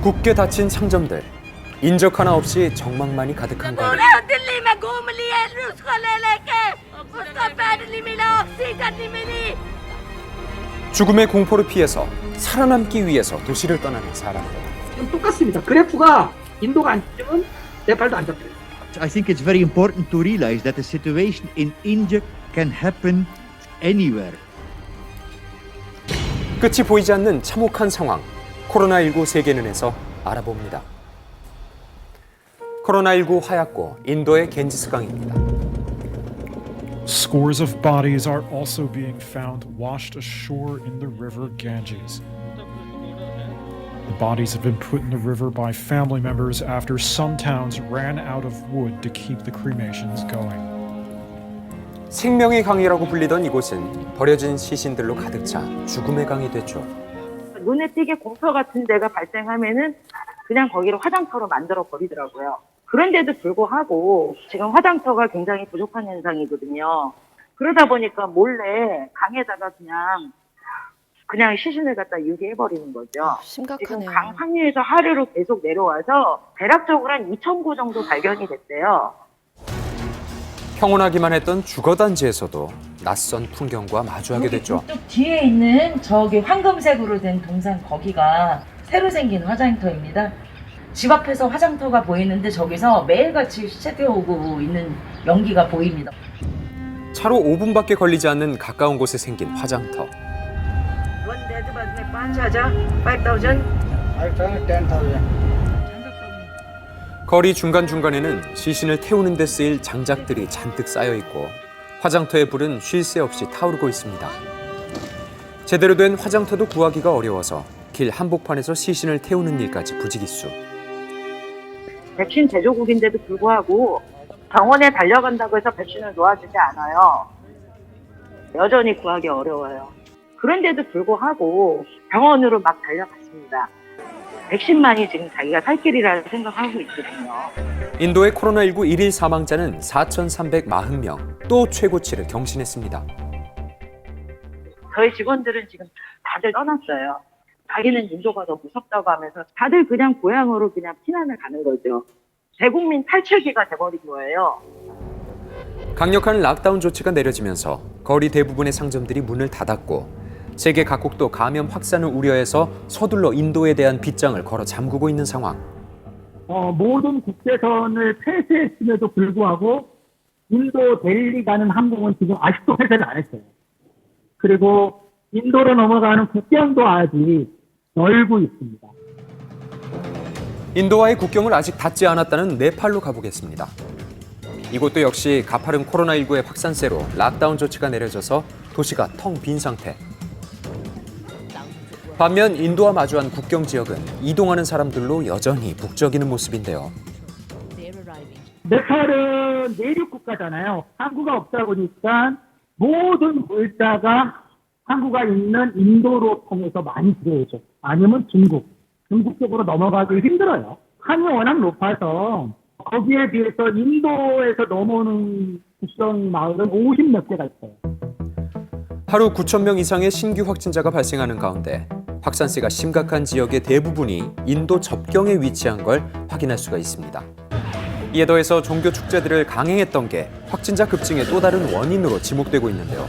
굳게 닫힌 상점들. 인적 하나 없이 적막만이 가득한 거리. 죽음의 공포를 피해서 살아남기 위해서 도시를 떠나는 사람들. 똑같습니다. 그래프가 인도가 안 잡히면 네팔도 안 잡혀요. I think it's very important to realize that the situation in India can happen anywhere. 끝이 보이지 않는 참혹한 상황. 코로나19 세계는에서 알아봅니다. 코로나19 하얗고 인도의 겐지스강입니다. Scores of bodies are also being found washed ashore in the river Ganges. The bodies have been put in the river by family members after some towns ran out of wood to keep the cremations going. 생명의 강이라고 불리던 이곳은 버려진 시신들로 가득 차 죽음의 강이 됐죠. 눈에 띄게 공터 같은 데가 발생하면은 그냥 거기를 화장터로 만들어 버리더라고요. 그런데도 불구하고 지금 화장터가 굉장히 부족한 현상이거든요. 그러다 보니까 몰래 강에다가 그냥 시신을 갖다 유기해버리는 거죠. 심각하네요. 지금 강 상류에서 하류로 계속 내려와서 대략적으로 한 2,000구 정도 발견이 됐대요. 평온하기만 했던 주거단지에서도 낯선 풍경과 마주하게 됐죠. 또 뒤에 있는 저기 황금색으로 된 동산 거기가 새로 생긴 화장터입니다. 집 앞에서 화장터가 보이는데 저기서 매일같이 시체 태우고 있는 연기가 보입니다. 차로 5분밖에 걸리지 않는 가까운 곳에 생긴 화장터. 거리 중간중간에는 시신을 태우는 데 쓰일 장작들이 잔뜩 쌓여 있고 화장터의 불은 쉴 새 없이 타오르고 있습니다. 제대로 된 화장터도 구하기가 어려워서 길 한복판에서 시신을 태우는 일까지 부지기수. 백신 제조국인데도 불구하고 병원에 달려간다고 해서 백신을 놓아주지 않아요. 여전히 구하기 어려워요. 그런데도 불구하고 병원으로 막 달려갔습니다. 백신만이 지금 자기가 살 길이라고 생각하고 있거든요. 인도의 코로나19 일일 사망자는 4,340명, 또 최고치를 경신했습니다. 저희 직원들은 지금 다들 떠났어요. 자기는 인도가 더 무섭다고 하면서 다들 그냥 고향으로 그냥 피난을 가는 거죠. 대국민 탈출기가 돼버린 거예요. 강력한 락다운 조치가 내려지면서 거리 대부분의 상점들이 문을 닫았고 세계 각국도 감염 확산을 우려해서 서둘러 인도에 대한 빗장을 걸어 잠그고 있는 상황. 모든 국제선을 폐쇄했음에도 불구하고 인도 델리 가는 항공은 지금 아직도 폐쇄를 안 했어요. 그리고 인도로 넘어가는 국경도 아직 열고 있습니다. 인도와의 국경을 아직 닫지 않았다는 네팔로 가보겠습니다. 이곳도 역시 가파른 코로나19의 확산세로 락다운 조치가 내려져서 도시가 텅 빈 상태. 반면 인도와 마주한 국경 지역은 이동하는 사람들로 여전히 북적이는 모습인데요. 네팔은 내륙 국가잖아요. 항구가 없다 보니까 모든 물자가 항구가 있는 인도로 통해서 많이 들어오죠. 아니면 중국 쪽으로 넘어가기 힘들어요. 산이 워낙 높아서 거기에 비해서 인도에서 넘어오는 국경 마을은 50몇 개가 있어요. 하루 9,000명 이상의 신규 확진자가 발생하는 가운데 확산세가 심각한 지역의 대부분이 인도 접경에 위치한 걸 확인할 수가 있습니다. 이에 더해서 종교 축제들을 강행했던 게 확진자 급증의 또 다른 원인으로 지목되고 있는데요.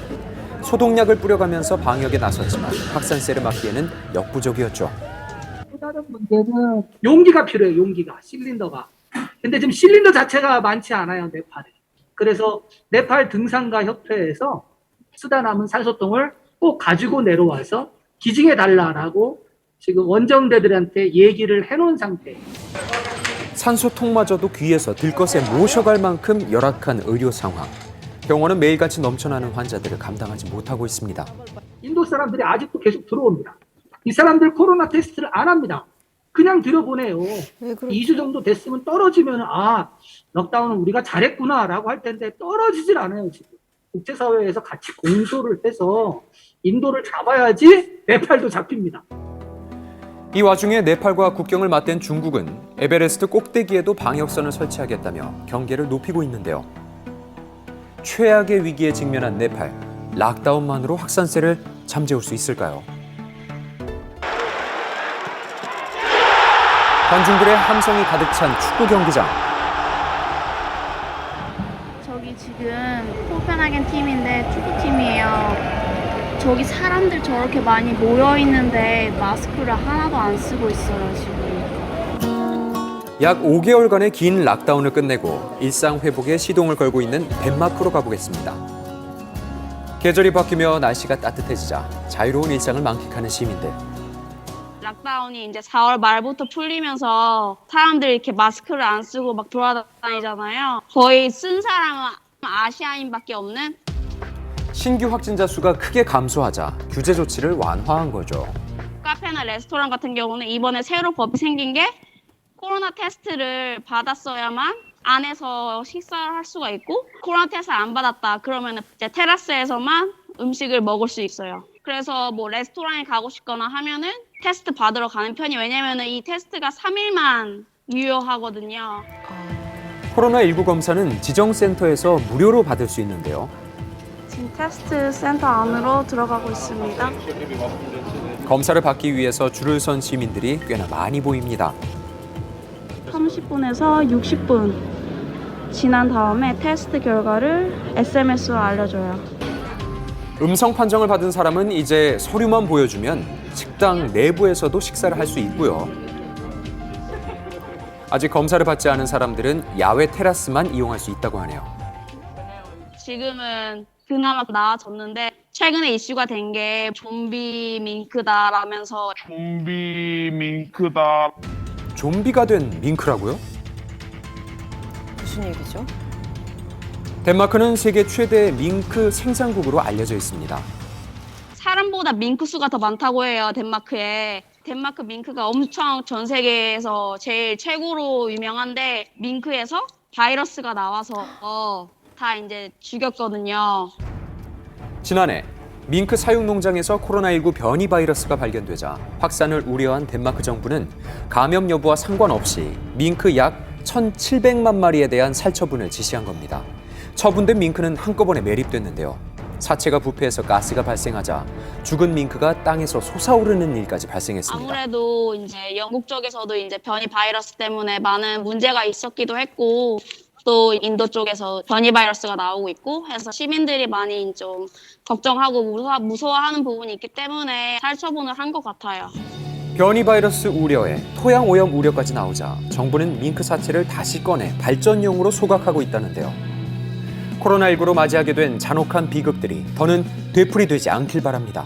소독약을 뿌려가면서 방역에 나섰지만 확산세를 막기에는 역부족이었죠. 또 다른 문제는 용기가 필요해요. 용기가. 실린더가. 근데 지금 실린더 자체가 많지 않아요. 네팔에. 그래서 네팔 등산가 협회에서 쓰다 남은 산소통을 꼭 가지고 내려와서 기증해 달라라고 지금 원정대들한테 얘기를 해놓은 상태예요. 산소통마저도 귀에서 들것에 모셔갈 만큼 열악한 의료 상황. 병원은 매일같이 넘쳐나는 환자들을 감당하지 못하고 있습니다. 인도 사람들이 아직도 계속 들어옵니다. 이 사람들 코로나 테스트를 안 합니다. 그냥 들여보내요. 2주 정도 됐으면 떨어지면 럭다운은 우리가 잘했구나라고 할 텐데 떨어지질 않아요. 지금. 국제사회에서 같이 공조를 해서 인도를 잡아야지 네팔도 잡힙니다. 이 와중에 네팔과 국경을 맞댄 중국은 에베레스트 꼭대기에도 방역선을 설치하겠다며 경계를 높이고 있는데요. 최악의 위기에 직면한 네팔, 락다운만으로 확산세를 잠재울 수 있을까요? 관중들의 함성이 가득 찬 축구 경기장. 저기 지금 코펜하겐 팀인데 축구팀이에요. 저기 사람들 저렇게 많이 모여 있는데 마스크를 하나도 안 쓰고 있어요, 지금. 약 5개월간의 긴 락다운을 끝내고 일상 회복에 시동을 걸고 있는 덴마크로 가보겠습니다. 계절이 바뀌며 날씨가 따뜻해지자 자유로운 일상을 만끽하는 시민들. 락다운이 이제 4월 말부터 풀리면서 사람들이 이렇게 마스크를 안 쓰고 막 돌아다니잖아요. 거의 쓴 사람은 아시아인밖에 없는. 신규 확진자 수가 크게 감소하자 규제 조치를 완화한 거죠. 카페나 레스토랑 같은 경우는 이번에 새로 법이 생긴 게 코로나 테스트를 받았어야만 안에서 식사를 할 수가 있고, 코로나 테스트 안 받았다 그러면 이제 테라스에서만 음식을 먹을 수 있어요. 그래서 뭐 레스토랑에 가고 싶거나 하면은 테스트 받으러 가는 편이, 왜냐면은 이 테스트가 3일만 유효하거든요. 코로나19 검사는 지정센터에서 무료로 받을 수 있는데요. 지금 테스트 센터 안으로 들어가고 있습니다. 검사를 받기 위해서 줄을 선 시민들이 꽤나 많이 보입니다. 30분에서 60분 지난 다음에 테스트 결과를 SMS로 알려줘요. 음성 판정을 받은 사람은 이제 서류만 보여주면 식당 내부에서도 식사를 할 수 있고요. 아직 검사를 받지 않은 사람들은 야외 테라스만 이용할 수 있다고 하네요. 지금은 그나마 나아졌는데 최근에 이슈가 된 게 좀비 밍크다라면서 좀비 밍크다. 좀비가 된 밍크라고요? 무슨 얘기죠? 덴마크는 세계 최대 밍크 생산국으로 알려져 있습니다. 사람보다 밍크 수가 더 많다고 해요, 덴마크에. 덴마크 밍크가 엄청 전 세계에서 제일 최고로 유명한데 밍크에서 바이러스가 나와서 다 이제 죽였거든요. 지난해 밍크 사육 농장에서 코로나19 변이 바이러스가 발견되자 확산을 우려한 덴마크 정부는 감염 여부와 상관없이 밍크 약 1,700만 마리에 대한 살처분을 지시한 겁니다. 처분된 밍크는 한꺼번에 매립됐는데요. 사체가 부패해서 가스가 발생하자 죽은 밍크가 땅에서 솟아오르는 일까지 발생했습니다. 아무래도 이제 영국 쪽에서도 이제 변이 바이러스 때문에 많은 문제가 있었기도 했고, 또 인도 쪽에서 변이 바이러스가 나오고 있고 해서 시민들이 많이 좀 걱정하고 무서워하는 부분이 있기 때문에 살처분을 한 것 같아요. 변이 바이러스 우려에 토양 오염 우려까지 나오자 정부는 밍크 사체를 다시 꺼내 발전용으로 소각하고 있다는데요. 코로나19로 맞이하게 된 잔혹한 비극들이 더는 되풀이되지 않길 바랍니다.